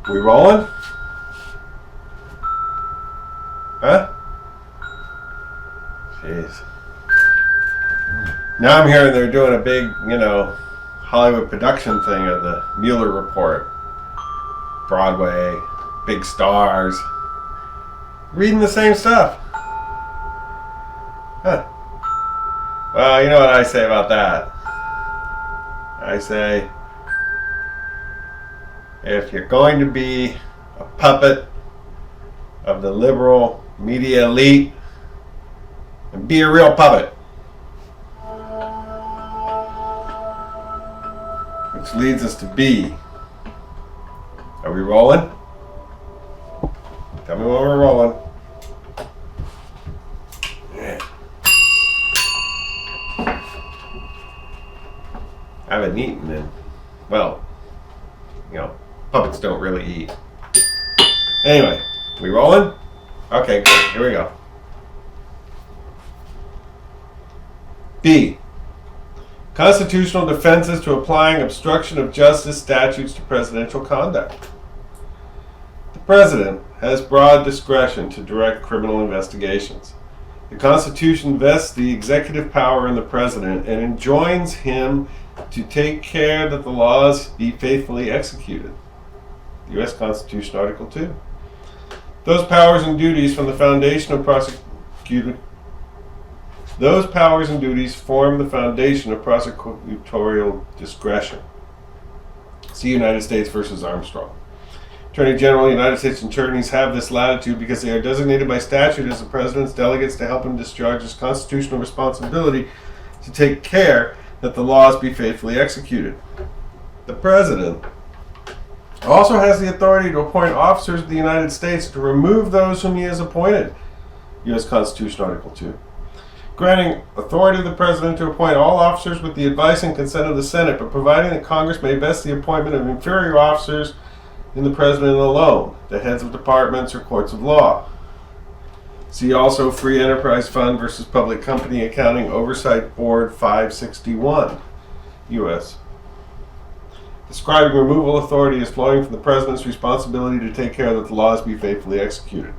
We rolling? Huh? Jeez. Now I'm hearing they're doing a big, Hollywood production thing of the Mueller Report. Broadway, big stars. Reading the same stuff. Huh. Well, you know what I say about that? I say, if you're going to be a puppet of the liberal media elite, then be a real puppet. Which leads us to B. Are we rolling? Tell me when we're rolling. Yeah. I haven't eaten in, puppets don't really eat. Anyway, we rolling? Okay, good. Here we go. B. Constitutional defenses to applying obstruction of justice statutes to presidential conduct. The President has broad discretion to direct criminal investigations. The Constitution vests the executive power in the President and enjoins him to take care that the laws be faithfully executed. The U.S. Constitution, Article 2. Those powers and duties form the foundation of prosecutorial discretion. See United States versus Armstrong. Attorney General, United States attorneys have this latitude because they are designated by statute as the President's delegates to help him discharge his constitutional responsibility to take care that the laws be faithfully executed. The President also has the authority to appoint officers of the United States to remove those whom he has appointed. U.S. Constitution, Article 2. Granting authority to the President to appoint all officers with the advice and consent of the Senate, but providing that Congress may vest the appointment of inferior officers in the President alone, the heads of departments or courts of law. See also Free Enterprise Fund versus Public Company Accounting Oversight Board 561, U.S. Describing removal authority as flowing from the President's responsibility to take care that the laws be faithfully executed.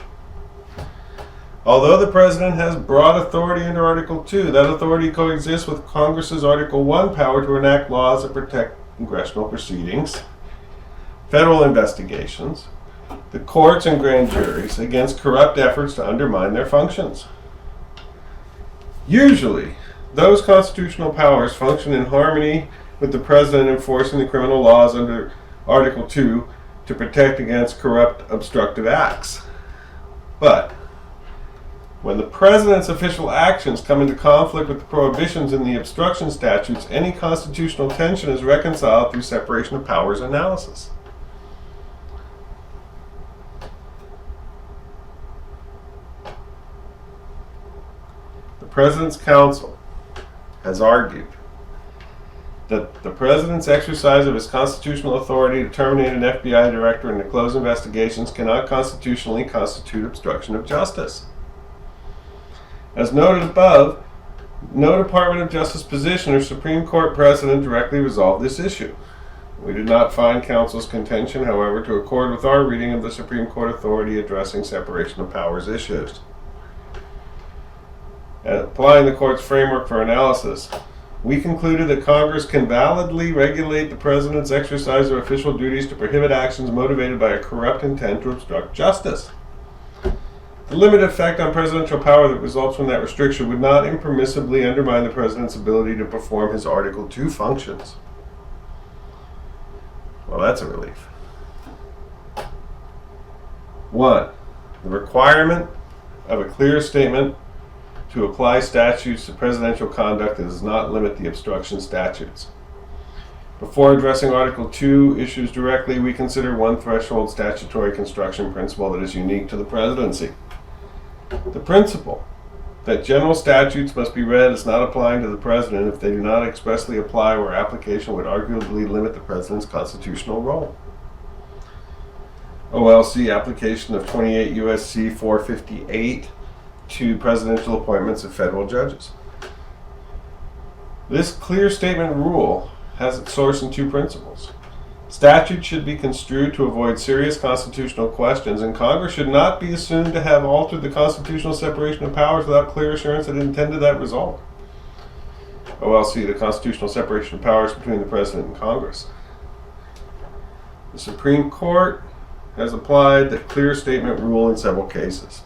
Although the President has broad authority under Article 2, that authority coexists with Congress's Article 1 power to enact laws that protect congressional proceedings, federal investigations, the courts and grand juries against corrupt efforts to undermine their functions. Usually, those constitutional powers function in harmony with the President enforcing the criminal laws under Article 2 to protect against corrupt, obstructive acts. But when the President's official actions come into conflict with the prohibitions in the obstruction statutes, any constitutional tension is reconciled through separation of powers analysis. The President's counsel has argued that the President's exercise of his constitutional authority to terminate an FBI director and to close investigations cannot constitutionally constitute obstruction of justice. As noted above, no Department of Justice position or Supreme Court precedent directly resolved this issue. We did not find counsel's contention, however, to accord with our reading of the Supreme Court authority addressing separation of powers issues. Applying the court's framework for analysis, we concluded that Congress can validly regulate the President's exercise of official duties to prohibit actions motivated by a corrupt intent to obstruct justice. The limited effect on presidential power that results from that restriction would not impermissibly undermine the President's ability to perform his Article 2 functions. Well, that's a relief. 1. The requirement of a clear statement to apply statutes to presidential conduct does not limit the obstruction statutes. Before addressing Article 2 issues directly, we consider one threshold statutory construction principle that is unique to the presidency. The principle that general statutes must be read as not applying to the President if they do not expressly apply where application would arguably limit the President's constitutional role. OLC application of 28 U.S.C. 458 to presidential appointments of federal judges. This clear statement rule has its source in two principles. Statutes should be construed to avoid serious constitutional questions, and Congress should not be assumed to have altered the constitutional separation of powers without clear assurance that it intended that result. OLC, the constitutional separation of powers between the President and Congress. The Supreme Court has applied the clear statement rule in several cases.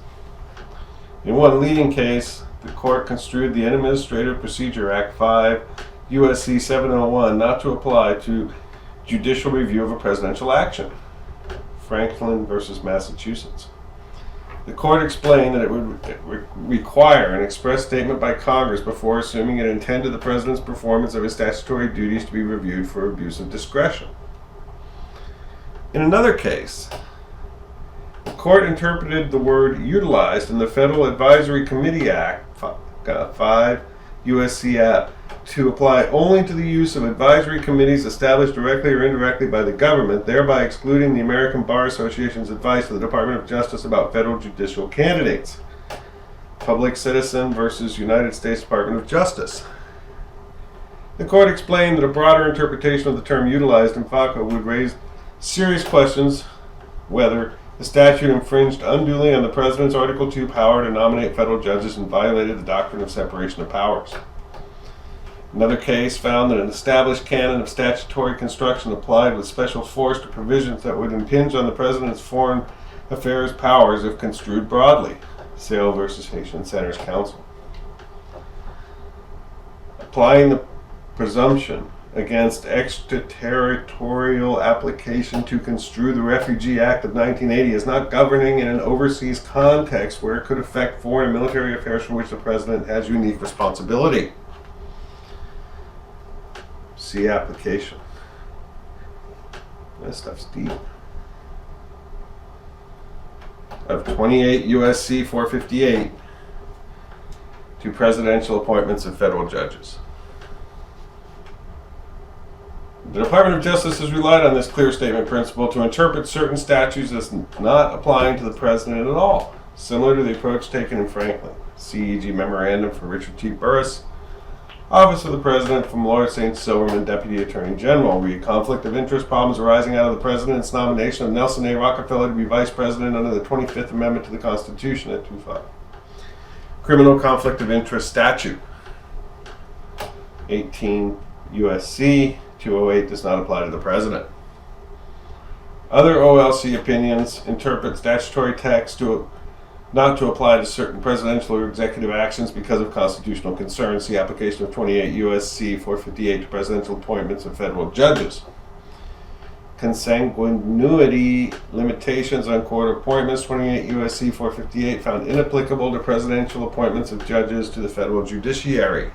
In one leading case, the court construed the Administrative Procedure Act 5 U.S.C. 701 not to apply to judicial review of a presidential action. Franklin versus Massachusetts. The court explained that it would require an express statement by Congress before assuming it intended the President's performance of his statutory duties to be reviewed for abuse of discretion. In another case, the court interpreted the word utilized in the Federal Advisory Committee Act 5 U.S.C. Act to apply only to the use of advisory committees established directly or indirectly by the government, thereby excluding the American Bar Association's advice to the Department of Justice about federal judicial candidates. Public Citizen versus United States Department of Justice. The court explained that a broader interpretation of the term utilized in FACA would raise serious questions whether the statute infringed unduly on the President's Article 2 power to nominate federal judges and violated the doctrine of separation of powers. Another case found that an established canon of statutory construction applied with special force to provisions that would impinge on the President's foreign affairs powers if construed broadly. Sale versus Haitian Centers Council. Applying the presumption against extraterritorial application to construe the Refugee Act of 1980 is not governing in an overseas context where it could affect foreign and military affairs for which the President has unique responsibility. See application. That stuff's deep. Of 28 U.S.C. 458 to presidential appointments of federal judges. The Department of Justice has relied on this clear statement principle to interpret certain statutes as not applying to the President at all, similar to the approach taken in Franklin. CEG Memorandum for Richard T. Burris, Office of the President, from Lord St. Silverman, Deputy Attorney General. Read conflict of interest problems arising out of the President's nomination of Nelson A. Rockefeller to be Vice President under the 25th Amendment to the Constitution at 2.5. Criminal conflict of interest statute. 18 U.S.C. 208 does not apply to the President. Other OLC opinions interpret statutory text not to apply to certain presidential or executive actions because of constitutional concerns. See application of 28 U.S.C. 458 to presidential appointments of federal judges. Consanguinity limitations on court appointments. 28 U.S.C. 458 found inapplicable to presidential appointments of judges to the federal judiciary.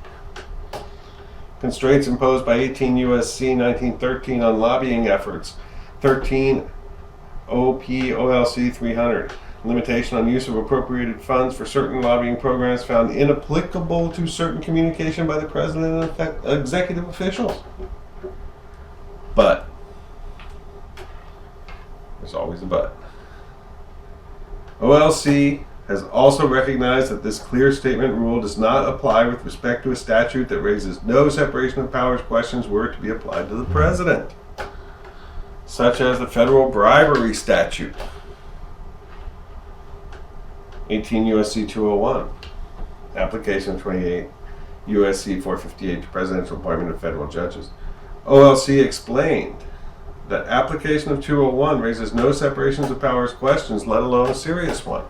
Constraints imposed by 18 U.S.C. 1913 on lobbying efforts. 13 OP-OLC 300. Limitation on use of appropriated funds for certain lobbying programs found inapplicable to certain communication by the President and executive officials. But, there's always a but. OLC has also recognized that this clear statement rule does not apply with respect to a statute that raises no separation of powers questions were to be applied to the President, such as the federal bribery statute. 18 U.S.C. 201, application of 28 U.S.C. 458 to presidential appointment of federal judges. OLC explained that application of 201 raises no separations of powers questions, let alone a serious one,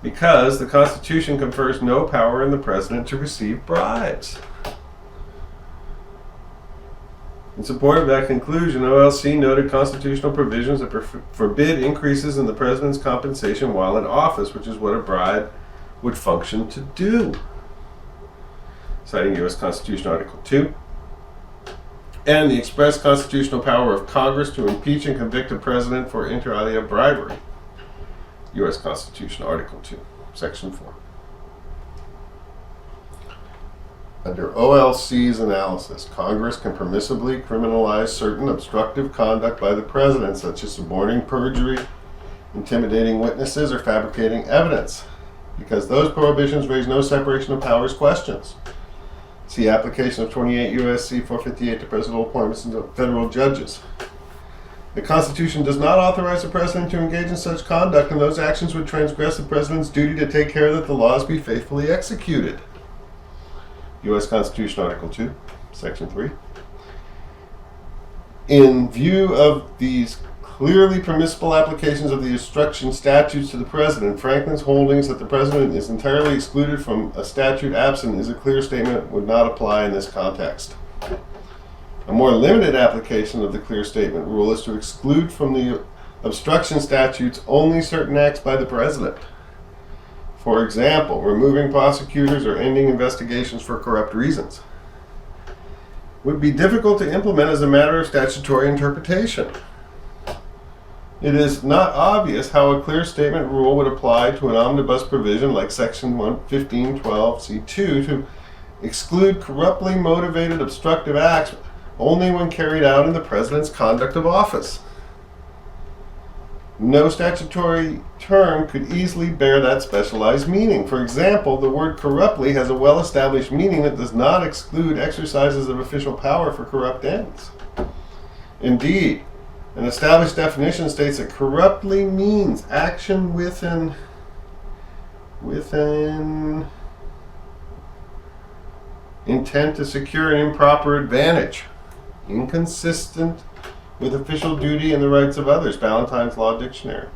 because the Constitution confers no power in the President to receive bribes. In support of that conclusion, OLC noted constitutional provisions that forbid increases in the President's compensation while in office, which is what a bribe would function to do. Citing U.S. Constitution Article 2, and the express constitutional power of Congress to impeach and convict a President for inter alia bribery. U.S. Constitution Article 2, Section 4. Under OLC's analysis, Congress can permissibly criminalize certain obstructive conduct by the President, such as suborning perjury, intimidating witnesses, or fabricating evidence, because those prohibitions raise no separation of powers questions. See application of 28 U.S.C. 458 to presidential appointments of federal judges. The Constitution does not authorize the President to engage in such conduct, and those actions would transgress the President's duty to take care that the laws be faithfully executed. U.S. Constitution, Article 2, Section 3. In view of these clearly permissible applications of the obstruction statutes to the President, Franklin's holdings that the President is entirely excluded from a statute absent is a clear statement would not apply in this context. A more limited application of the clear statement rule is to exclude from the obstruction statutes only certain acts by the President. For example, removing prosecutors or ending investigations for corrupt reasons would be difficult to implement as a matter of statutory interpretation. It is not obvious how a clear statement rule would apply to an omnibus provision like Section 1512C2 to exclude corruptly motivated obstructive acts only when carried out in the President's conduct of office. No statutory term could easily bear that specialized meaning. For example, the word corruptly has a well-established meaning that does not exclude exercises of official power for corrupt ends. Indeed, an established definition states that corruptly means action within intent to secure an improper advantage, inconsistent with official duty and the rights of others. Valentine's Law Dictionary.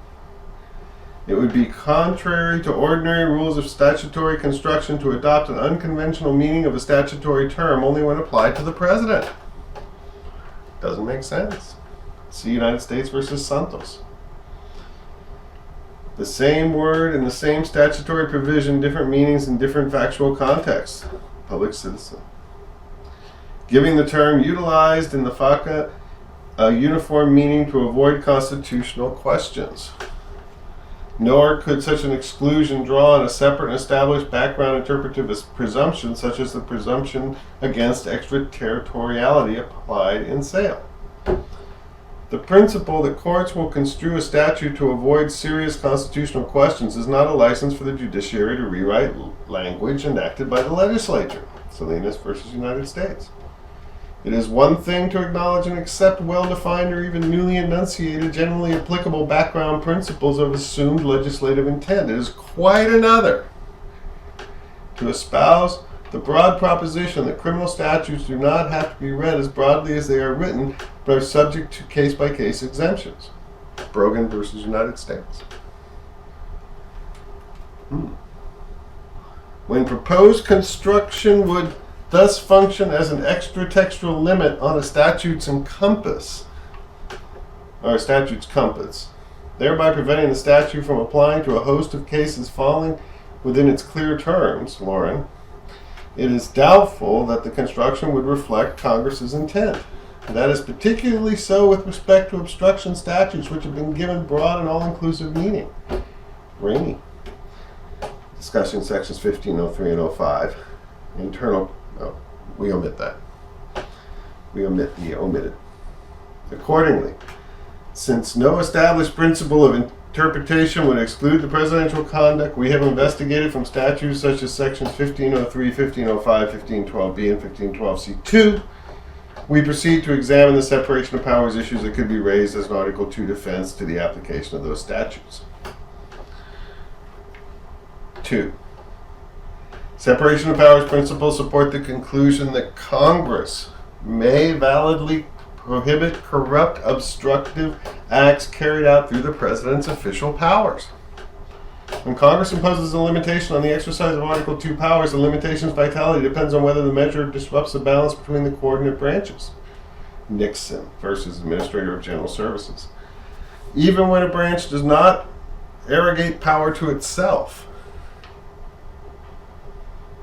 It would be contrary to ordinary rules of statutory construction to adopt an unconventional meaning of a statutory term only when applied to the President. Doesn't make sense. See United States versus Santos. The same word in the same statutory provision, different meanings in different factual contexts. Public citizen. Giving the term utilized in the FACA a uniform meaning to avoid constitutional questions. Nor could such an exclusion draw on a separate and established background interpretive presumption, such as the presumption against extraterritoriality applied in sale. The principle that courts will construe a statute to avoid serious constitutional questions is not a license for the judiciary to rewrite language enacted by the legislature. Salinas versus United States. It is one thing to acknowledge and accept well-defined or even newly enunciated, generally applicable background principles of assumed legislative intent. It is quite another to espouse the broad proposition that criminal statutes do not have to be read as broadly as they are written, but are subject to case-by-case exemptions. Brogan versus United States. When proposed construction would thus function as an extra-textual limit on a statute's compass, thereby preventing the statute from applying to a host of cases falling within its clear terms, Lauren, it is doubtful that the construction would reflect Congress's intent. That is particularly so with respect to obstruction statutes, which have been given broad and all-inclusive meaning. Rainey. Discussing sections 1503 and 05. We omit that. We omit the omitted. Accordingly, since no established principle of interpretation would exclude the presidential conduct, we have investigated from statutes such as sections 1503, 1505, 1512b, and 1512c2. We proceed to examine the separation of powers issues that could be raised as an Article 2 defense to the application of those statutes. 2. Separation of powers principles support the conclusion that Congress may validly prohibit corrupt, obstructive acts carried out through the President's official powers. When Congress imposes a limitation on the exercise of Article 2 powers, the limitation's vitality depends on whether the measure disrupts the balance between the coordinate branches. Nixon versus Administrator of General Services. Even when a branch does not arrogate power to itself,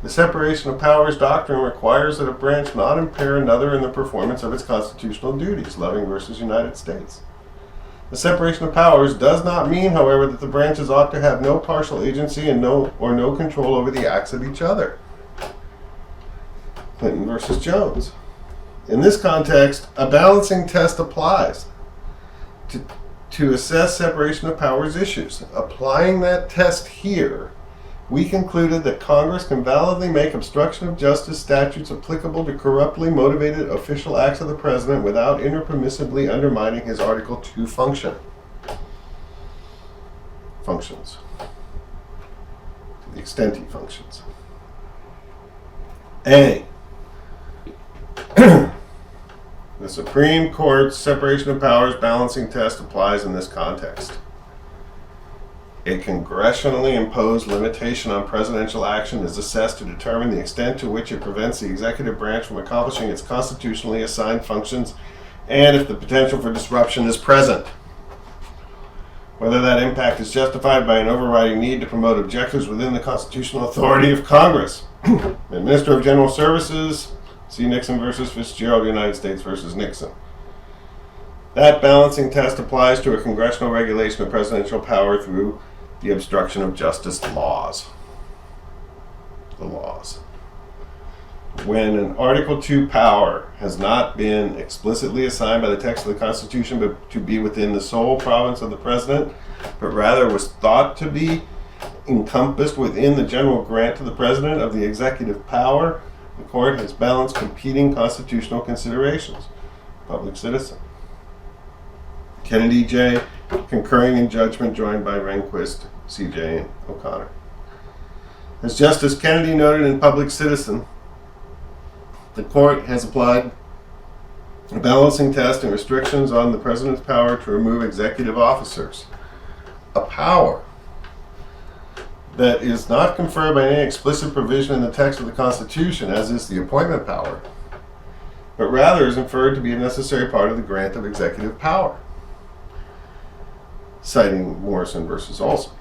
the separation of powers doctrine requires that a branch not impair another in the performance of its constitutional duties. Loving versus United States. The separation of powers does not mean, however, that the branches ought to have no partial agency and no control over the acts of each other. Clinton versus Jones. In this context, a balancing test applies to assess separation of powers issues. Applying that test here we concluded that Congress can validly make obstruction of justice statutes applicable to corruptly motivated official acts of the President without interpermissibly undermining his Article 2 functions. To the extent he functions. A. The Supreme Court's separation of powers balancing test applies in this context. A congressionally imposed limitation on presidential action is assessed to determine the extent to which it prevents the executive branch from accomplishing its constitutionally assigned functions and if the potential for disruption is present. Whether that impact is justified by an overriding need to promote objectives within the constitutional authority of Congress. The Minister of General Services, see Nixon versus Fitzgerald, United States versus Nixon. That balancing test applies to a congressional regulation of presidential power through the obstruction of justice laws. The laws. When an Article 2 power has not been explicitly assigned by the text of the Constitution but to be within the sole province of the President, but rather was thought to be encompassed within the general grant to the President of the executive power, the Court has balanced competing constitutional considerations. Public citizen. Kennedy J. concurring in judgment joined by Rehnquist, CJ, and O'Connor. As Justice Kennedy noted in Public Citizen, the Court has applied a balancing test and restrictions on the President's power to remove executive officers. A power that is not conferred by any explicit provision in the text of the Constitution, as is the appointment power, but rather is inferred to be a necessary part of the grant of executive power. Citing Morrison versus Olson.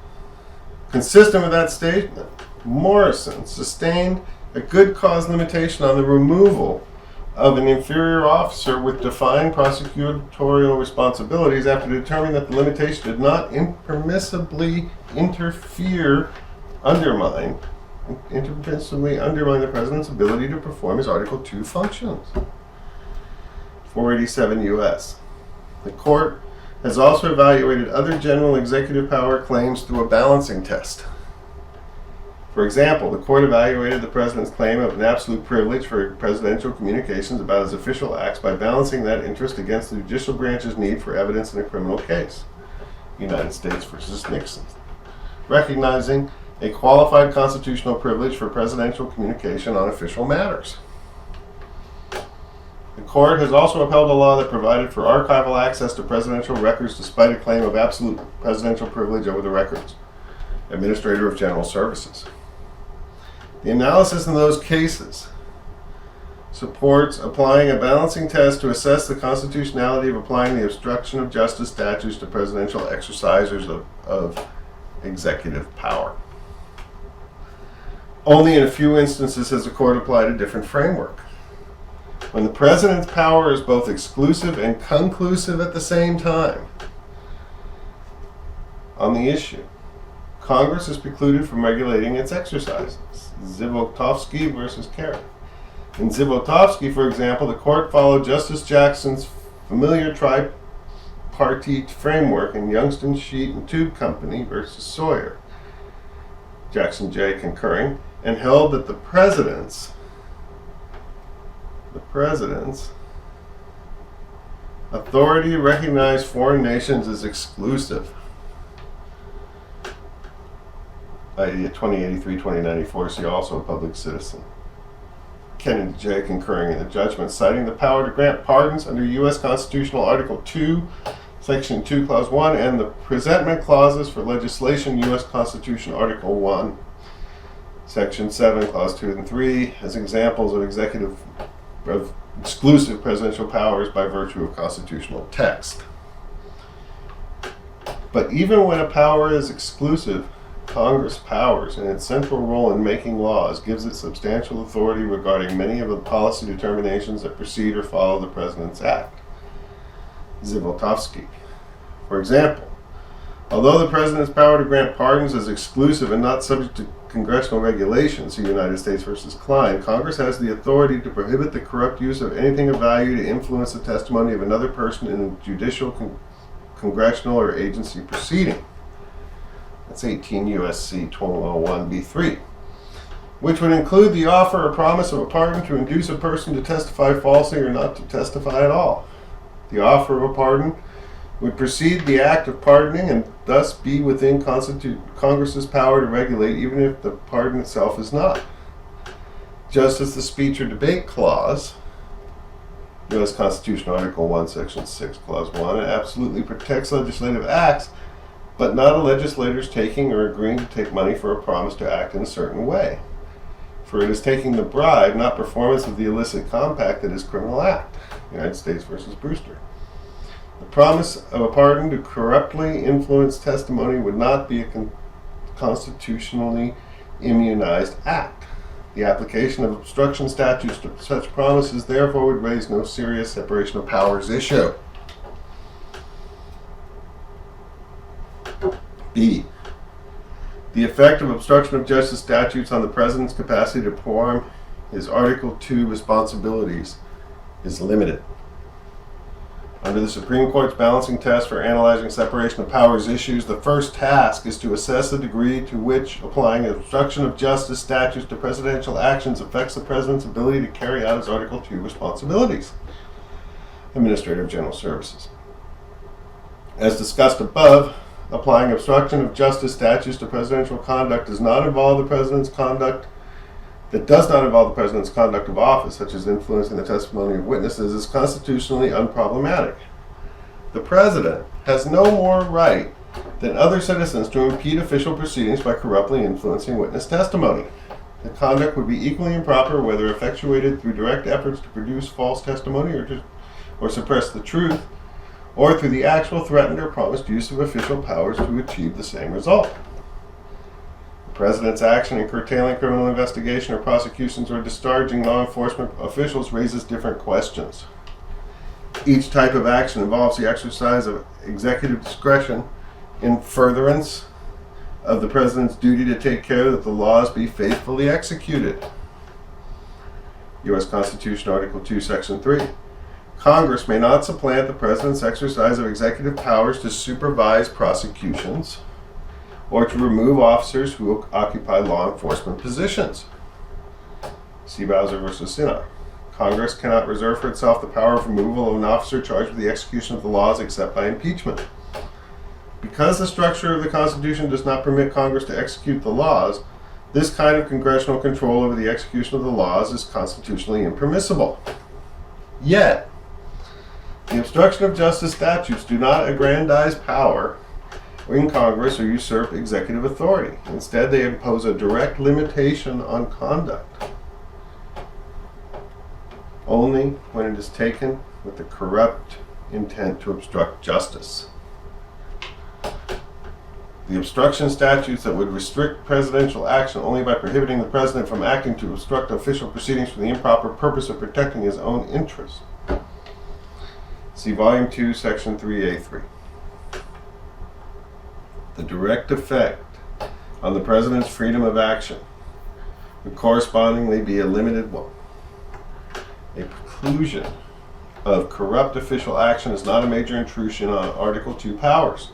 Consistent with that statement, Morrison sustained a good cause limitation on the removal of an inferior officer with defined prosecutorial responsibilities after determining that the limitation did not interpermissibly undermine the President's ability to perform his Article 2 functions. 487 U.S. The Court has also evaluated other general executive power claims through a balancing test. For example, the Court evaluated the President's claim of an absolute privilege for presidential communications about his official acts by balancing that interest against the judicial branch's need for evidence in a criminal case. United States versus Nixon. Recognizing a qualified constitutional privilege for presidential communication on official matters. The Court has also upheld a law that provided for archival access to presidential records despite a claim of absolute presidential privilege over the records. Administrator of General Services. The analysis in those cases supports applying a balancing test to assess the constitutionality of applying the obstruction of justice statutes to presidential exercisers of executive power. Only in a few instances has the Court applied a different framework. When the President's power is both exclusive and conclusive at the same time on the issue, Congress is precluded from regulating its exercises. Zivotofsky versus Kerry. In Zivotofsky, for example, the Court followed Justice Jackson's familiar tripartite framework in Youngstown Sheet and Tube Company versus Sawyer. Jackson J. concurring, and held that the President's authority to recognize foreign nations is exclusive. i.e. 2083-2094, see also a Public Citizen. Kennedy J. concurring in the judgment, citing the power to grant pardons under U.S. Constitutional Article 2, Section 2, Clause 1, and the presentment clauses for legislation, U.S. Constitution Article 1, Section 7, Clause 2 and 3, as examples of exclusive presidential powers by virtue of constitutional text. But even when a power is exclusive, Congress' powers and its central role in making laws gives it substantial authority regarding many of the policy determinations that precede or follow the President's act. Zivotofsky. For example, although the President's power to grant pardons is exclusive and not subject to congressional regulations, see United States versus Klein, Congress has the authority to prohibit the corrupt use of anything of value to influence the testimony of another person in a judicial, congressional, or agency proceeding. That's 18 U.S.C. 1201b3, which would include the offer or promise of a pardon to induce a person to testify falsely or not to testify at all. The offer of a pardon would precede the act of pardoning and thus be within Congress's power to regulate, even if the pardon itself is not. Just as the speech or debate clause, U.S. Constitution Article 1, Section 6, Clause 1, absolutely protects legislative acts, but not a legislator's taking or agreeing to take money for a promise to act in a certain way. For it is taking the bribe, not performance of the illicit compact, that is criminal act. United States versus Brewster. The promise of a pardon to corruptly influence testimony would not be a constitutionally immunized act. The application of obstruction statutes to such promises therefore would raise no serious separation of powers issue. B. The effect of obstruction of justice statutes on the President's capacity to perform his Article 2 responsibilities is limited. Under the Supreme Court's balancing test for analyzing separation of powers issues, the first task is to assess the degree to which applying obstruction of justice statutes to presidential actions affects the President's ability to carry out his Article 2 responsibilities. Administrative General Services. As discussed above, applying obstruction of justice statutes to presidential conduct does not involve the President's conduct of office, such as influencing the testimony of witnesses, is constitutionally unproblematic. The President has no more right than other citizens to impede official proceedings by corruptly influencing witness testimony. The conduct would be equally improper whether effectuated through direct efforts to produce false testimony or suppress the truth, or through the actual threatened or promised use of official powers to achieve the same result. The President's action in curtailing criminal investigation or prosecutions or discharging law enforcement officials raises different questions. Each type of action involves the exercise of executive discretion in furtherance of the President's duty to take care that the laws be faithfully executed. U.S. Constitution Article 2, Section 3. Congress may not supplant the President's exercise of executive powers to supervise prosecutions or to remove officers who occupy law enforcement positions. See Bowser versus Sinnock. Congress cannot reserve for itself the power of removal of an officer charged with the execution of the laws except by impeachment. Because the structure of the Constitution does not permit Congress to execute the laws, this kind of congressional control over the execution of the laws is constitutionally impermissible. Yet, the obstruction of justice statutes do not aggrandize power in Congress or usurp executive authority. Instead, they impose a direct limitation on conduct only when it is taken with the corrupt intent to obstruct justice. The obstruction statutes that would restrict presidential action only by prohibiting the President from acting to obstruct official proceedings for the improper purpose of protecting his own interests. See Volume 2, Section 3A3. The direct effect on the President's freedom of action would correspondingly be a limited one. A preclusion of corrupt official action is not a major intrusion on Article 2 powers.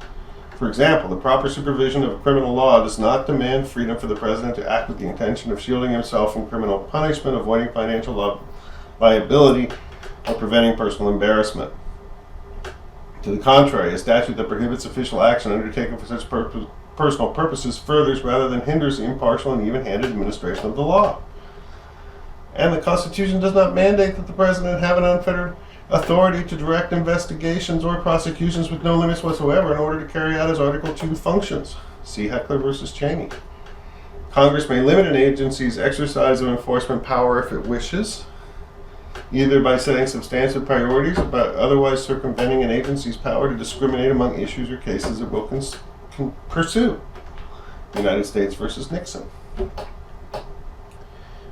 For example, the proper supervision of criminal law does not demand freedom for the President to act with the intention of shielding himself from criminal punishment, avoiding financial liability, or preventing personal embarrassment. To the contrary, a statute that prohibits official action undertaken for such personal purposes furthers rather than hinders the impartial and even-handed administration of the law. And the Constitution does not mandate that the President have an unfettered authority to direct investigations or prosecutions with no limits whatsoever in order to carry out his Article 2 functions. See Heckler versus Cheney. Congress may limit an agency's exercise of enforcement power if it wishes, either by setting substantive priorities or by otherwise circumventing an agency's power to discriminate among issues or cases it will pursue. United States versus Nixon.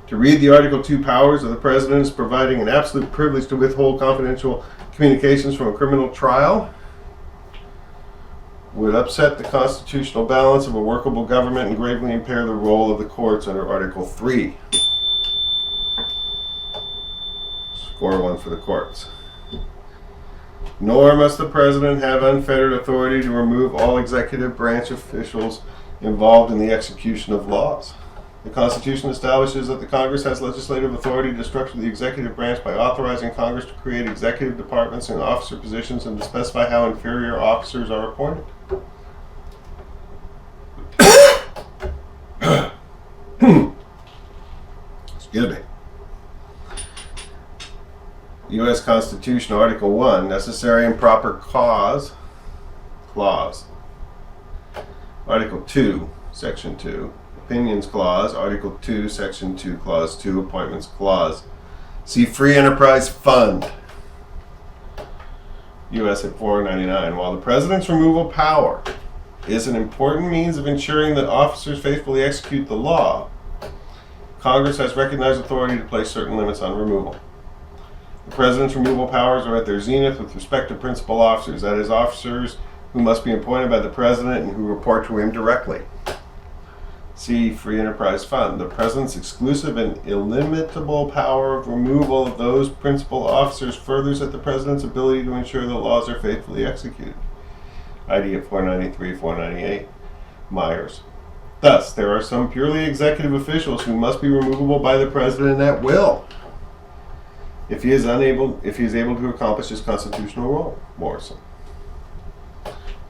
To read the Article 2 powers of the President as providing an absolute privilege to withhold confidential communications from a criminal trial would upset the constitutional balance of a workable government and gravely impair the role of the courts under Article 3. Score 1 for the courts. Nor must the President have unfettered authority to remove all executive branch officials involved in the execution of laws. The Constitution establishes that the Congress has legislative authority to structure the executive branch by authorizing Congress to create executive departments and officer positions and to specify how inferior officers are appointed. Excuse me. U.S. Constitution, Article 1, Necessary and Proper Cause, Clause. Article 2, Section 2, Opinions Clause. Article 2, Section 2, Clause 2, Appointments Clause. See Free Enterprise Fund. U.S. at 499. While the President's removal power is an important means of ensuring that officers faithfully execute the law, Congress has recognized authority to place certain limits on removal. The President's removal powers are at their zenith with respect to principal officers, that is, officers who must be appointed by the President and who report to him directly. See Free Enterprise Fund. The President's exclusive and illimitable power of removal of those principal officers furthers at the President's ability to ensure that laws are faithfully executed. ID at 493, 498. Myers. Thus, there are some purely executive officials who must be removable by the President at will if he is able to accomplish his constitutional role. Morrison.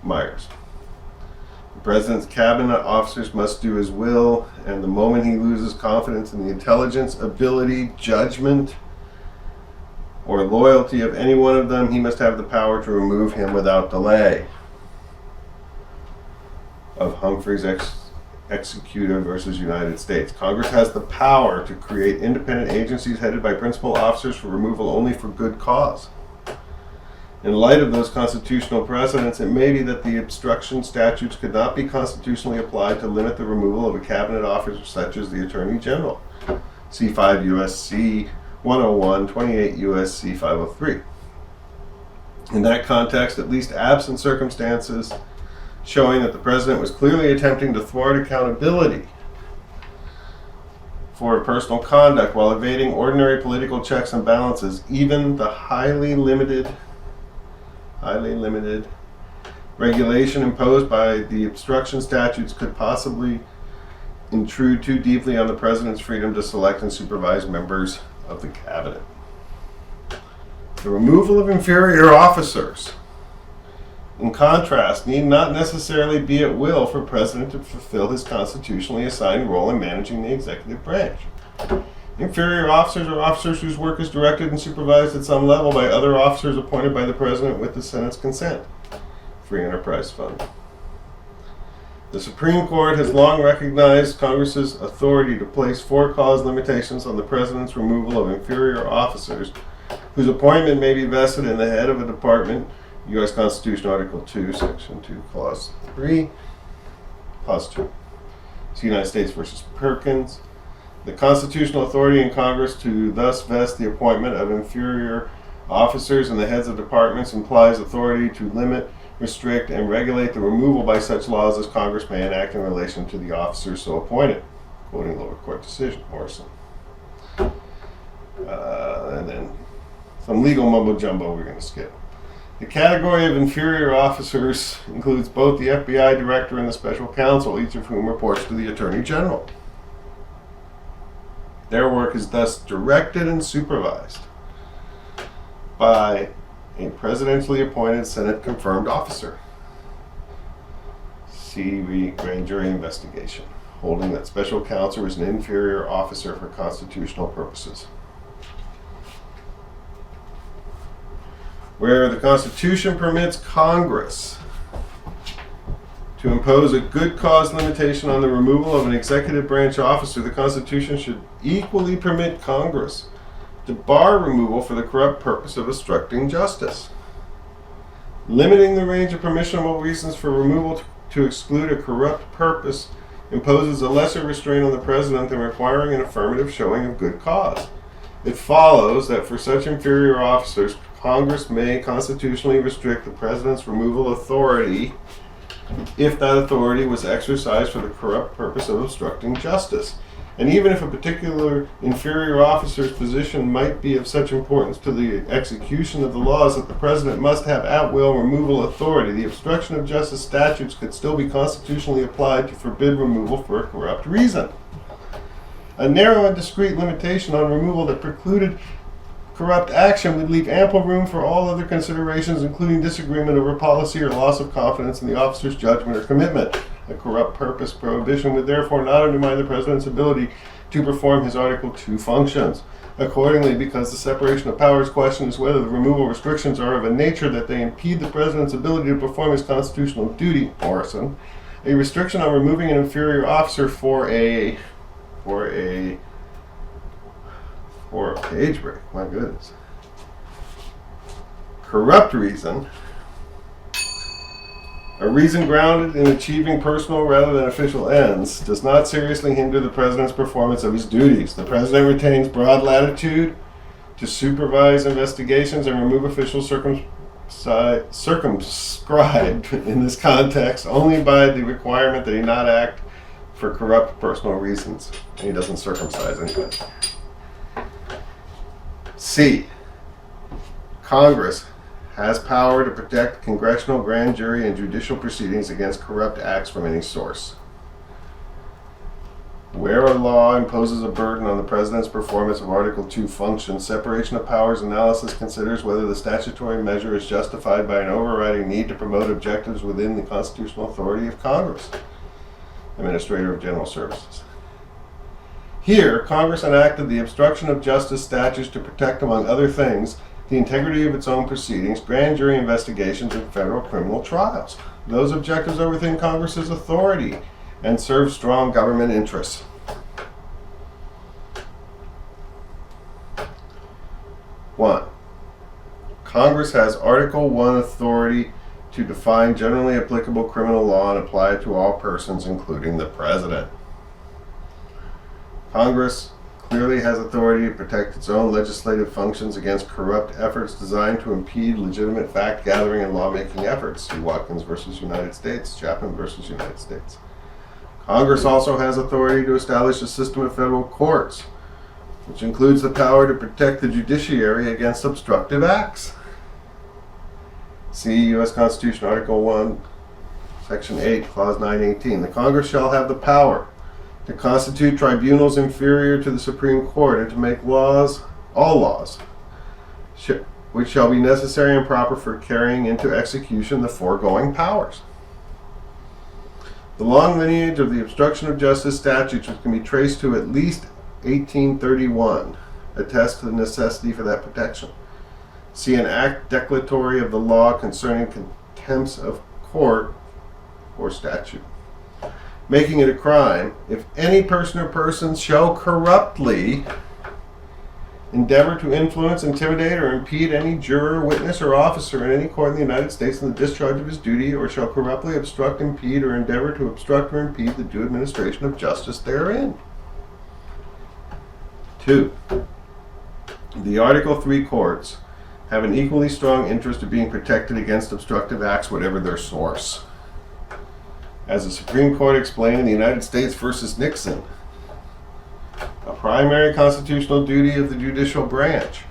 Myers. The President's cabinet officers must do his will, and the moment he loses confidence in the intelligence, ability, judgment, or loyalty of any one of them, he must have the power to remove him without delay. Of Humphreys Executive versus United States. Congress has the power to create independent agencies headed by principal officers for removal only for good cause. In light of those constitutional precedents, it may be that the obstruction statutes could not be constitutionally applied to limit the removal of a cabinet officer such as the Attorney General. See 5 U.S.C. 101, 28 U.S.C. 503. In that context, at least absent circumstances showing that the President was clearly attempting to thwart accountability for personal conduct while evading ordinary political checks and balances, even the highly limited regulation imposed by the obstruction statutes could possibly intrude too deeply on the President's freedom to select and supervise members of the cabinet. The removal of inferior officers, in contrast, need not necessarily be at will for President to fulfill his constitutionally assigned role in managing the executive branch. Inferior officers are officers whose work is directed and supervised at some level by other officers appointed by the President with the Senate's consent. Free Enterprise Fund. The Supreme Court has long recognized Congress's authority to place for-cause limitations on the President's removal of inferior officers whose appointment may be vested in the head of a department. U.S. Constitution, Article 2, Section 2, Clause 3, Clause 2. It's United States versus Perkins. The constitutional authority in Congress to thus vest the appointment of inferior officers and the heads of departments implies authority to limit, restrict, and regulate the removal by such laws as Congress may enact in relation to the officers so appointed. Quoting lower court decision, Morrison. And then some legal mumbo-jumbo we're going to skip. The category of inferior officers includes both the FBI director and the special counsel, each of whom reports to the Attorney General. Their work is thus directed and supervised by a presidentially appointed Senate-confirmed officer. See grand jury investigation, holding that special counsel is an inferior officer for constitutional purposes. Where the Constitution permits Congress to impose a good cause limitation on the removal of an executive branch officer, the Constitution should equally permit Congress to bar removal for the corrupt purpose of obstructing justice. Limiting the range of permissible reasons for removal to exclude a corrupt purpose imposes a lesser restraint on the President than requiring an affirmative showing of good cause. It follows that for such inferior officers, Congress may constitutionally restrict the President's removal authority if that authority was exercised for the corrupt purpose of obstructing justice. And even if a particular inferior officer's position might be of such importance to the execution of the laws that the president must have at-will removal authority, the obstruction of justice statutes could still be constitutionally applied to forbid removal for a corrupt reason. A narrow and discrete limitation on removal that precluded corrupt action would leave ample room for all other considerations, including disagreement over policy or loss of confidence in the officer's judgment or commitment. A corrupt purpose prohibition would therefore not undermine the president's ability to perform his Article II functions. Accordingly, because the separation of powers question is whether the removal restrictions are of a nature that they impede the president's ability to perform his constitutional duty, Morrison, a restriction on removing an inferior officer for a page break, my goodness, corrupt reason, a reason grounded in achieving personal rather than official ends, does not seriously hinder the president's performance of his duties. The president retains broad latitude to supervise investigations and remove officials circumscribed in this context only by the requirement that he not act for corrupt personal reasons. And he doesn't circumcise anybody. C. Congress has power to protect congressional, grand jury, and judicial proceedings against corrupt acts from any source. Where a law imposes a burden on the president's performance of Article II functions, separation of powers analysis considers whether the statutory measure is justified by an overriding need to promote objectives within the constitutional authority of Congress, Administrator of General Services. Here, Congress enacted the obstruction of justice statutes to protect, among other things, the integrity of its own proceedings, grand jury investigations, and federal criminal trials. Those objectives are within Congress's authority and serve strong government interests. One, Congress has Article I authority to define generally applicable criminal law and apply it to all persons, including the president. Congress clearly has authority to protect its own legislative functions against corrupt efforts designed to impede legitimate fact-gathering and lawmaking efforts. See Watkins versus United States, Chapman versus United States. Congress also has authority to establish a system of federal courts, which includes the power to protect the judiciary against obstructive acts. See U.S. Constitution, Article 1, Section 8, Clause 918. The Congress shall have the power to constitute tribunals inferior to the Supreme Court and to make laws, all laws, which shall be necessary and proper for carrying into execution the foregoing powers. The long lineage of the obstruction of justice statutes, which can be traced to at least 1831, attests to the necessity for that protection. See an act declaratory of the law concerning contempts of court or statute, making it a crime if any person or persons shall corruptly endeavor to influence, intimidate, or impede any juror, witness, or officer in any court in the United States in the discharge of his duty, or shall corruptly obstruct, impede, or endeavor to obstruct or impede the due administration of justice therein. 2. The Article III courts have an equally strong interest in being protected against obstructive acts, whatever their source. As the Supreme Court explained in the United States versus Nixon, a primary constitutional duty of the judicial branch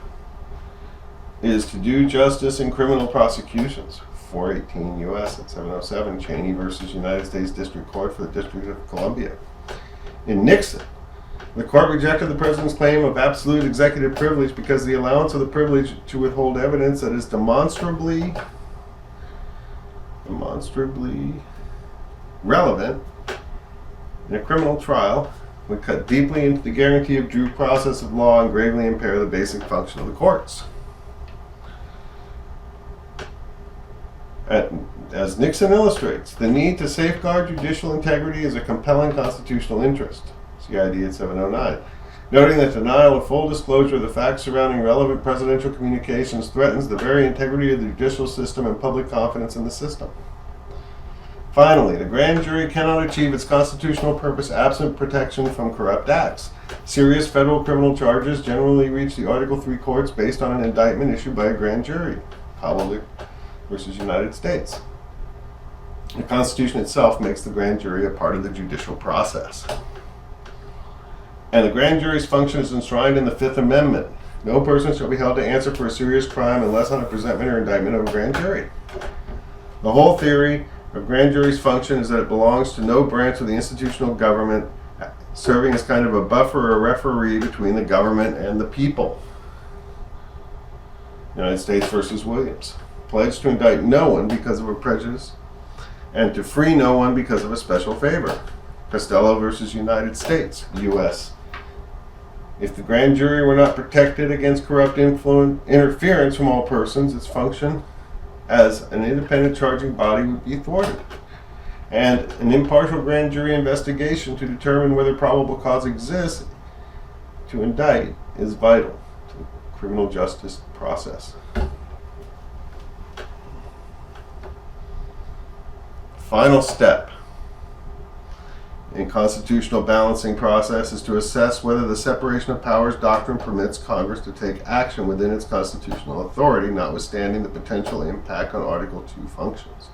is to do justice in criminal prosecutions. 418 U.S. at 707, Cheney versus United States District Court for the District of Columbia. In Nixon, the court rejected the president's claim of absolute executive privilege because the allowance of the privilege to withhold evidence that is demonstrably relevant in a criminal trial would cut deeply into the guarantee of due process of law and gravely impair the basic function of the courts. As Nixon illustrates, the need to safeguard judicial integrity is a compelling constitutional interest. See ID at 709. Noting that denial of full disclosure of the facts surrounding relevant presidential communications threatens the very integrity of the judicial system and public confidence in the system. Finally, the grand jury cannot achieve its constitutional purpose absent protection from corrupt acts. Serious federal criminal charges generally reach the Article III courts based on an indictment issued by a grand jury, Howell versus United States. The Constitution itself makes the grand jury a part of the judicial process. And the grand jury's function is enshrined in the Fifth Amendment. No person shall be held to answer for a serious crime unless on a presentment or indictment of a grand jury. The whole theory of grand jury's function is that it belongs to no branch of the institutional government, serving as kind of a buffer or referee between the government and the people. United States versus Williams. Pledged to indict no one because of a prejudice and to free no one because of a special favor. Costello versus United States, U.S. If the grand jury were not protected against corrupt interference from all persons, its function as an independent charging body would be thwarted. And an impartial grand jury investigation to determine whether probable cause exists to indict is vital to the criminal justice process. Final step in constitutional balancing process is to assess whether the separation of powers doctrine permits Congress to take action within its constitutional authority, notwithstanding the potential impact on Article 2 functions.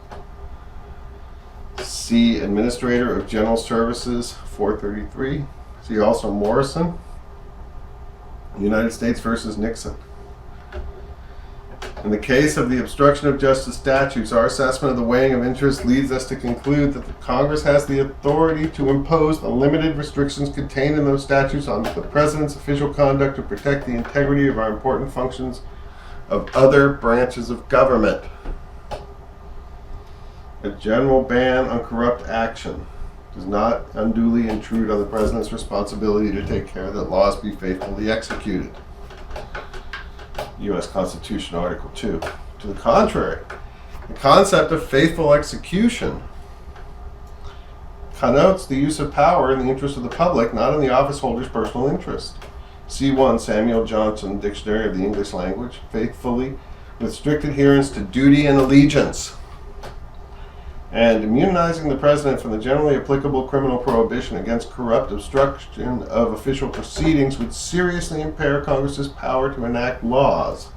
See Administrator of General Services 433. See also Morrison, United States versus Nixon. In the case of the obstruction of justice statutes, our assessment of the weighing of interests leads us to conclude that the Congress has the authority to impose the limited restrictions contained in those statutes on the President's official conduct to protect the integrity of our important functions of other branches of government. A general ban on corrupt action does not unduly intrude on the President's responsibility to take care that laws be faithfully executed. U.S. Constitution, Article 2. To the contrary, the concept of faithful execution connotes the use of power in the interest of the public, not in the office holder's personal interest. C1, Samuel Johnson, Dictionary of the English Language, faithfully, with strict adherence to duty and allegiance. And immunizing the President from the generally applicable criminal prohibition against corrupt obstruction of official proceedings would seriously impair Congress's power to enact laws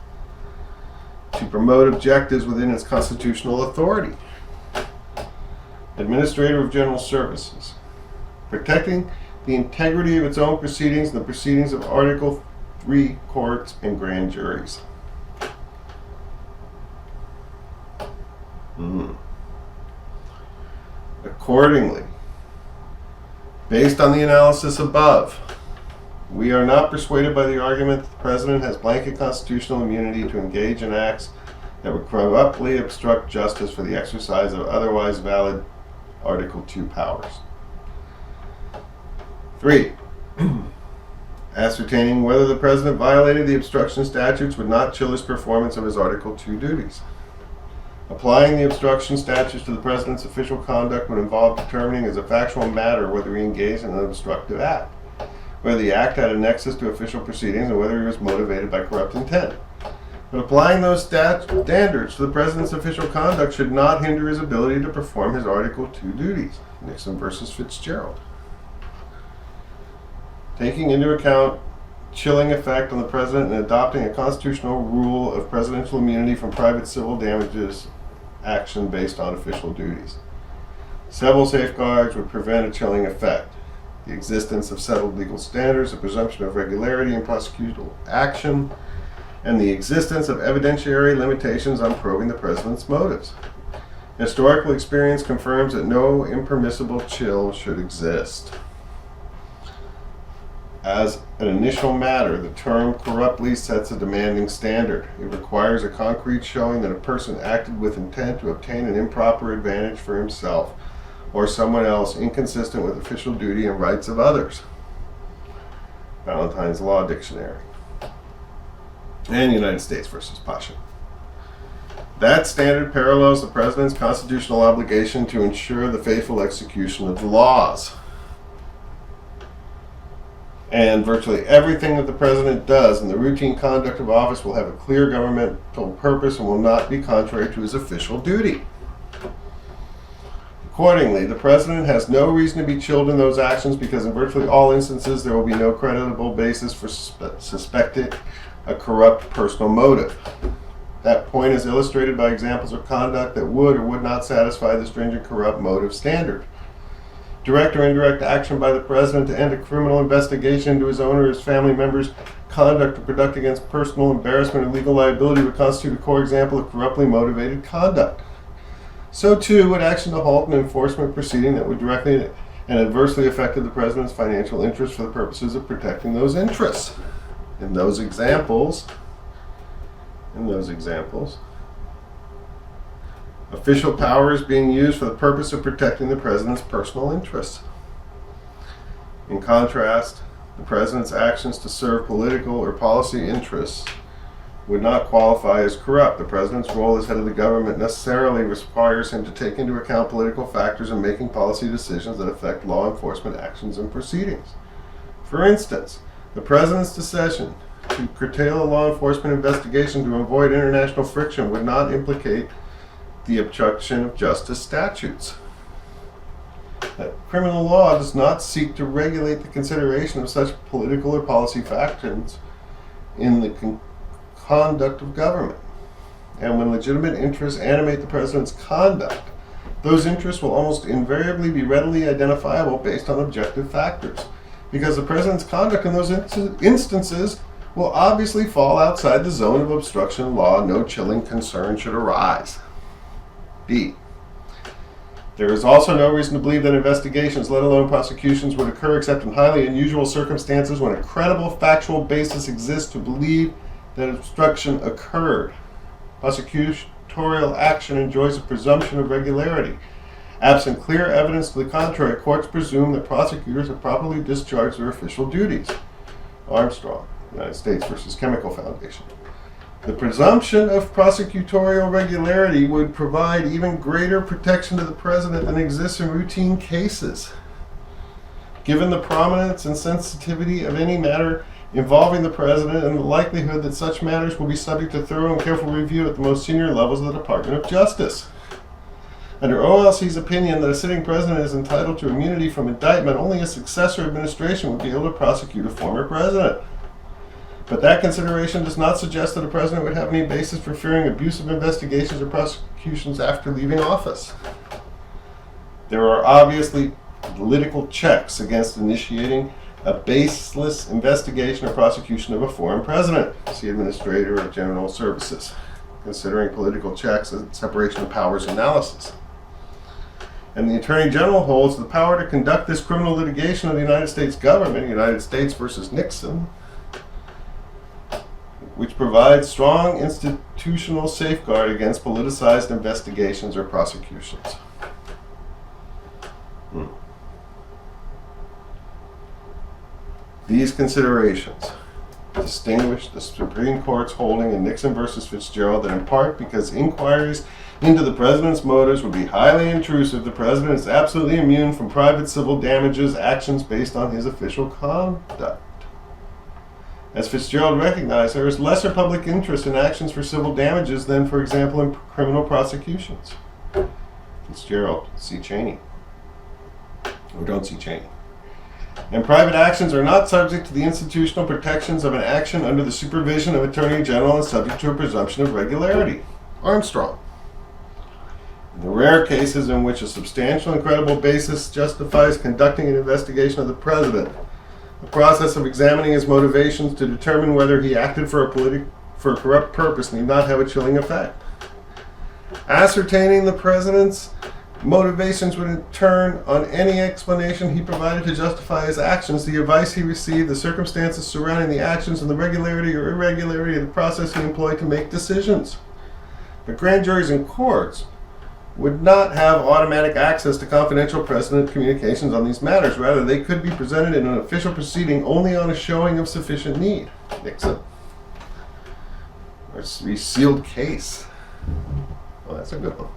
to promote objectives within its constitutional authority. Administrator of General Services. Protecting the integrity of its own proceedings and the proceedings of Article 3 courts and grand juries. Accordingly, based on the analysis above, we are not persuaded by the argument that the President has blanket constitutional immunity to engage in acts that would corruptly obstruct justice for the exercise of otherwise valid Article 2 powers. 3. Ascertaining whether the President violated the obstruction statutes would not chill his performance of his Article 2 duties. Applying the obstruction statutes to the President's official conduct would involve determining as a factual matter whether he engaged in an obstructive act, whether the act had a nexus to official proceedings, and whether he was motivated by corrupt intent. But applying those standards to the President's official conduct should not hinder his ability to perform his Article 2 duties. Nixon versus Fitzgerald. Taking into account chilling effect on the President and adopting a constitutional rule of presidential immunity from private civil damages action based on official duties. Several safeguards would prevent a chilling effect. The existence of settled legal standards, a presumption of regularity in prosecutorial action, and the existence of evidentiary limitations on probing the President's motives. Historical experience confirms that no impermissible chill should exist. As an initial matter, the term corruptly sets a demanding standard. It requires a concrete showing that a person acted with intent to obtain an improper advantage for himself or someone else inconsistent with official duty and rights of others. Valentine's Law Dictionary. And United States versus Pasha. That standard parallels the President's constitutional obligation to ensure the faithful execution of the laws. And virtually everything that the President does in the routine conduct of office will have a clear governmental purpose and will not be contrary to his official duty. Accordingly, the President has no reason to be chilled in those actions because in virtually all instances there will be no credible basis for suspecting a corrupt personal motive. That point is illustrated by examples of conduct that would or would not satisfy the stringent corrupt motive standard. Direct or indirect action by the president to end a criminal investigation into his own or his family members' conduct or conduct against personal embarrassment or legal liability would constitute a core example of corruptly motivated conduct. So too would action to halt an enforcement proceeding that would directly and adversely affect the president's financial interests for the purposes of protecting those interests. In those examples, official power is being used for the purpose of protecting the president's personal interests. In contrast, the president's actions to serve political or policy interests would not qualify as corrupt. The president's role as head of the government necessarily requires him to take into account political factors in making policy decisions that affect law enforcement actions and proceedings. For instance, the president's decision to curtail a law enforcement investigation to avoid international friction would not implicate the obstruction of justice statutes. That criminal law does not seek to regulate the consideration of such political or policy factors in the conduct of government. And when legitimate interests animate the president's conduct, those interests will almost invariably be readily identifiable based on objective factors, because the president's conduct in those instances will obviously fall outside the zone of obstruction of law. No chilling concern should arise. B. There is also no reason to believe that investigations, let alone prosecutions, would occur except in highly unusual circumstances when a credible factual basis exists to believe that obstruction occurred. Prosecutorial action enjoys a presumption of regularity. Absent clear evidence to the contrary, courts presume that prosecutors have properly discharged their official duties. Armstrong, United States versus Chemical Foundation. The presumption of prosecutorial regularity would provide even greater protection to the president than exists in routine cases. Given the prominence and sensitivity of any matter involving the president and the likelihood that such matters will be subject to thorough and careful review at the most senior levels of the Department of Justice. Under OLC's opinion that a sitting president is entitled to immunity from indictment, only a successor administration would be able to prosecute a former president. But that consideration does not suggest that a president would have any basis for fearing abusive investigations or prosecutions after leaving office. There are obviously political checks against initiating a baseless investigation or prosecution of a foreign president. See Administrator of General Services, considering political checks and separation of powers analysis. And the Attorney General holds the power to conduct this criminal litigation of the United States government, United States versus Nixon, which provides strong institutional safeguard against politicized investigations or prosecutions. These considerations distinguish the Supreme Court's holding in Nixon versus Fitzgerald that in part because inquiries into the president's motives would be highly intrusive, the president is absolutely immune from private civil damages actions based on his official conduct. As Fitzgerald recognized, there is lesser public interest in actions for civil damages than, for example, in criminal prosecutions. Fitzgerald, see Cheney. Or don't see Cheney. And private actions are not subject to the institutional protections of an action under the supervision of Attorney General and subject to a presumption of regularity. Armstrong. In the rare cases in which a substantial and credible basis justifies conducting an investigation of the president, the process of examining his motivations to determine whether he acted for a corrupt purpose need not have a chilling effect. Ascertaining the president's motivations would in turn on any explanation he provided to justify his actions, the advice he received, the circumstances surrounding the actions, and the regularity or irregularity of the process he employed to make decisions. But grand juries and courts would not have automatic access to confidential president communications on these matters. Rather, they could be presented in an official proceeding only on a showing of sufficient need. Nixon. Or a sealed case. Well, that's a good one.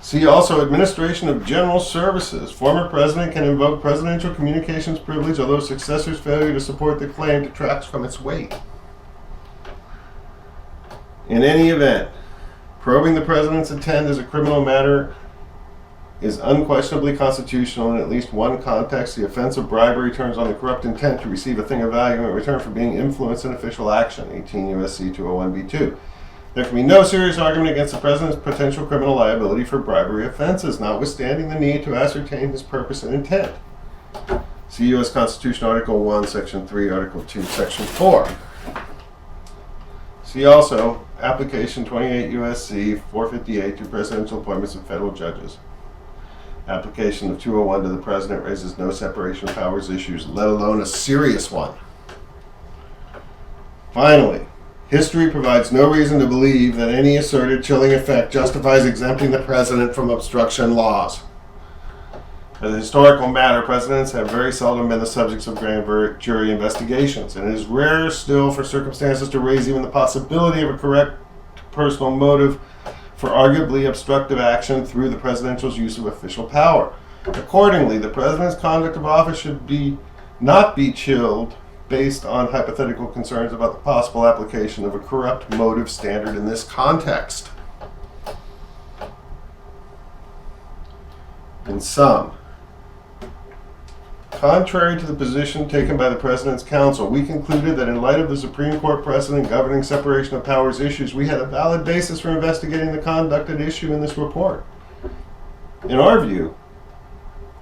See also Administration of General Services. Former president can invoke presidential communications privilege, although successor's failure to support the claim detracts from its weight. In any event, probing the president's intent is a criminal matter is unquestionably constitutional in at least one context. The offense of bribery turns on the corrupt intent to receive a thing of value in return for being influenced in official action, 18 U.S.C. 201b2. There can be no serious argument against the president's potential criminal liability for bribery offenses, notwithstanding the need to ascertain his purpose and intent. See U.S. Constitution, Article 1, Section 3, Article 2, Section 4. See also Application 28 U.S.C. 458 to presidential appointments of federal judges. Application of 201 to the president raises no separation of powers issues, let alone a serious one. Finally, history provides no reason to believe that any asserted chilling effect justifies exempting the president from obstruction laws. As a historical matter, presidents have very seldom been the subjects of grand jury investigations, and it is rarer still for circumstances to raise even the possibility of a correct personal motive for arguably obstructive action through the presidential's use of official power. Accordingly, the president's conduct of office should not be chilled based on hypothetical concerns about the possible application of a corrupt motive standard in this context. In sum, contrary to the position taken by the President's counsel, we concluded that in light of the Supreme Court precedent governing separation of powers issues, we had a valid basis for investigating the conduct at issue in this report. In our view,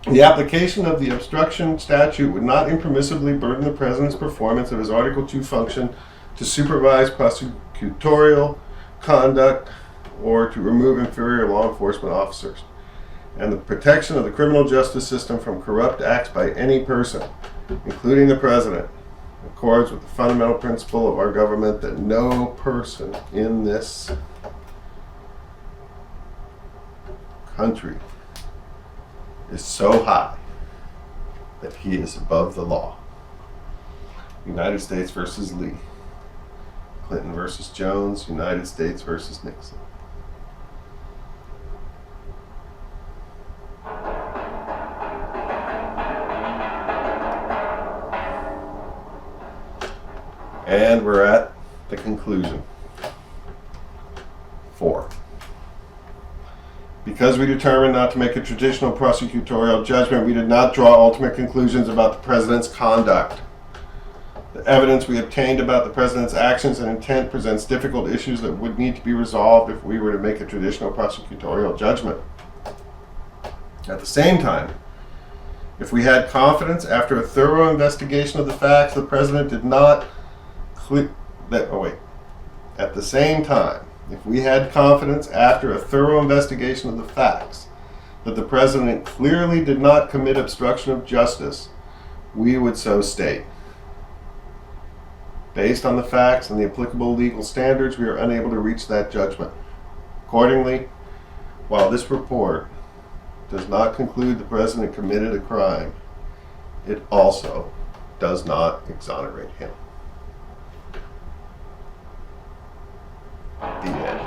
the application of the obstruction statute would not impermissibly burden the President's performance of his Article 2 function to supervise prosecutorial conduct or to remove inferior law enforcement officers, and the protection of the criminal justice system from corrupt acts by any person, including the President, accords with the fundamental principle of our government that no person in this country is so high that he is above the law. United States versus Lee. Clinton versus Jones. United States versus Nixon. And we're at the conclusion. 4. Because we determined not to make a traditional prosecutorial judgment, we did not draw ultimate conclusions about the President's conduct. The evidence we obtained about the President's actions and intent presents difficult issues that would need to be resolved if we were to make a traditional prosecutorial judgment. At the same time, if we had confidence after a thorough investigation of the facts, the President did not At the same time, if we had confidence after a thorough investigation of the facts that the President clearly did not commit obstruction of justice, we would so state. Based on the facts and the applicable legal standards, we are unable to reach that judgment. Accordingly, while this report does not conclude the President committed a crime, it also does not exonerate him. The end.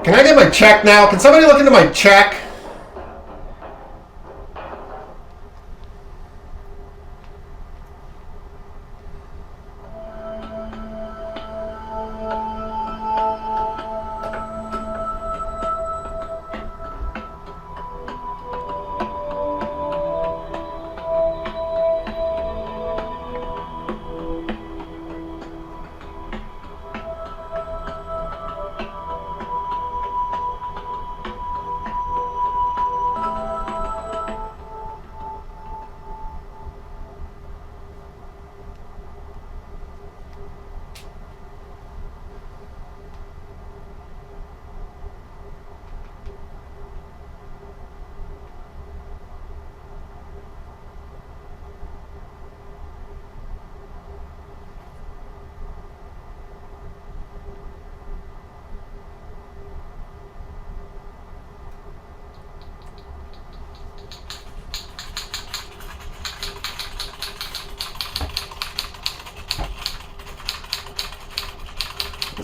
Can I get my check now? Can somebody look into my check?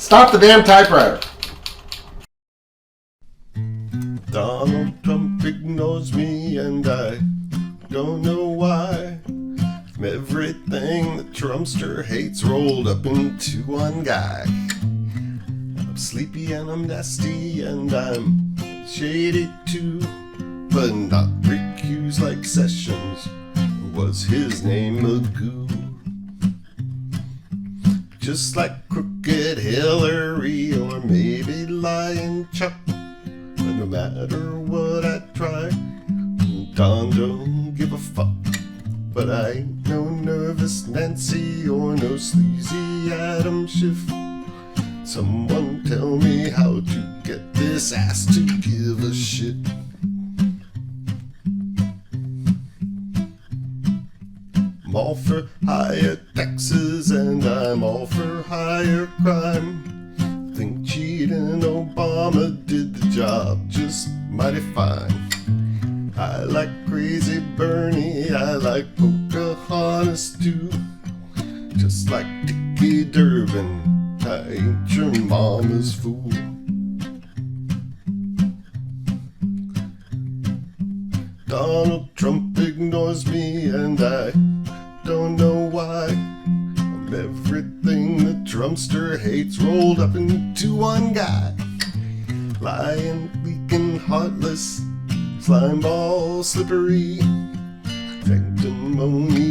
Stop the damn typewriter. Donald Trump ignores me and I don't know why. Everything the Trumpster hates rolled up into one guy. I'm sleepy and I'm nasty and I'm shady too, but not recused like Sessions. Was his name Magoo? Just like crooked Hillary or maybe lying Chuck. But no matter what I try, Don don't give a fuck. But I ain't no nervous Nancy or no sleazy Adam Schiff. Someone tell me how to get this ass to give a shit. I'm all for higher taxes and I'm all for higher crime. Think cheating Obama did the job just mighty fine. I like crazy Bernie, I like Pocahontas too. Just like Dickie Durbin, I ain't your mama's fool. Donald Trump ignores me and I don't know why. I'm everything the Trumpster hates rolled up into one guy. Lying, weak and heartless, slimeball slippery, sanctimony